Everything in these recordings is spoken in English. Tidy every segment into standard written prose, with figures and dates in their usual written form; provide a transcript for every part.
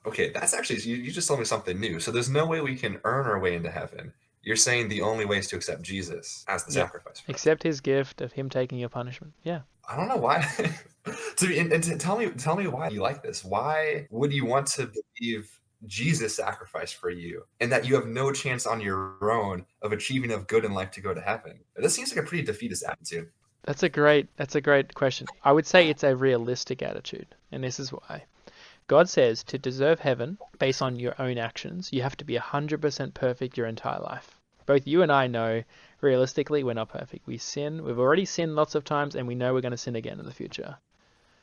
Okay, that's actually you just told me something new. So there's no way we can earn our way into heaven. You're saying the only way is to accept Jesus as the Yep. sacrifice for us. Accept his gift of him taking your punishment. Yeah. I don't know why. To tell me why you like this. Why would you want to believe Jesus sacrificed for you and that you have no chance on your own of achieving of good in life to go to heaven? This seems like a pretty defeatist attitude. That's a great question. I would say it's a realistic attitude, and this is why. God says to deserve heaven based on your own actions, you have to be 100% perfect your entire life. Both you and I know realistically we're not perfect. We sin. We've already sinned lots of times and we know we're going to sin again in the future.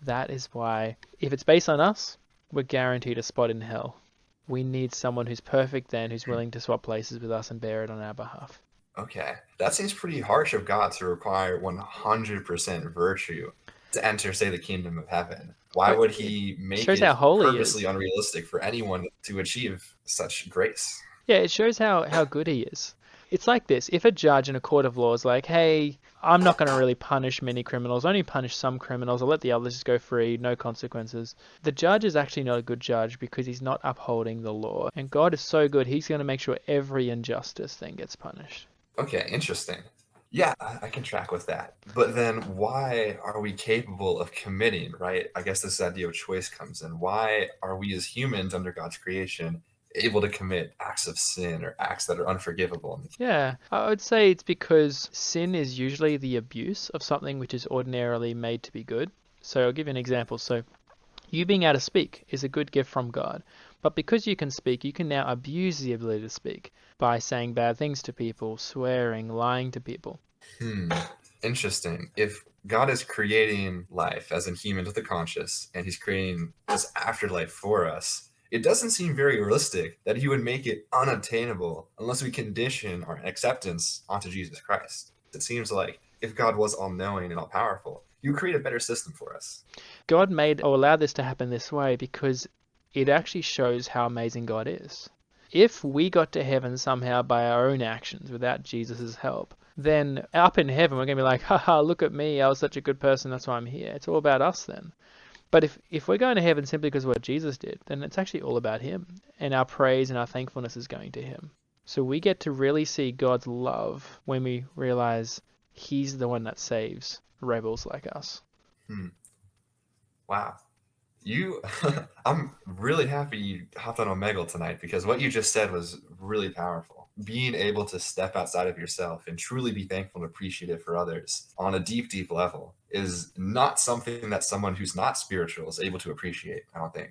That is why if it's based on us, we're guaranteed a spot in hell. We need someone who's perfect then, who's willing to swap places with us and bear it on our behalf. Okay. That seems pretty harsh of God to require 100% virtue to enter, say, the kingdom of heaven. Why Well, would it he make shows how it holy he purposely is. unrealistic for anyone to achieve such grace? Yeah, it shows how good he is. It's like this. If a judge in a court of law is like, hey, I'm not going to really punish many criminals, only punish some criminals, I'll let the others just go free, no consequences. The judge is actually not a good judge because he's not upholding the law. And God is so good, he's going to make sure every injustice then gets punished. Okay, interesting. Yeah, I can track with that. But then why are we capable of committing, right? I guess this idea of choice comes in. Why are we as humans under God's creation able to commit acts of sin or acts that are unforgivable? Yeah, I would say it's because sin is usually the abuse of something which is ordinarily made to be good. So I'll give you an example. So you being able to speak is a good gift from God. But because you can speak, you can now abuse the ability to speak by saying bad things to people, swearing, lying to people. Hmm, interesting. If God is creating life as in humans with a conscious, and he's creating this afterlife for us, it doesn't seem very realistic that he would make it unobtainable unless we condition our acceptance onto Jesus Christ. It seems like if God was all knowing and all powerful, he would create a better system for us. God made or allowed this to happen this way because it actually shows how amazing God is. If we got to heaven somehow by our own actions without Jesus' help, then up in heaven we're going to be like, haha, look at me, I was such a good person, that's why I'm here. It's all about us then. But if we're going to heaven simply because of what Jesus did, then it's actually all about him. And our praise and our thankfulness is going to him. So we get to really see God's love when we realize he's the one that saves rebels like us. Hmm. Wow. You, I'm really happy you hopped on Omegle tonight because what you just said was really powerful. Being able to step outside of yourself and truly be thankful and appreciative for others on a deep, deep level is not something that someone who's not spiritual is able to appreciate, I don't think.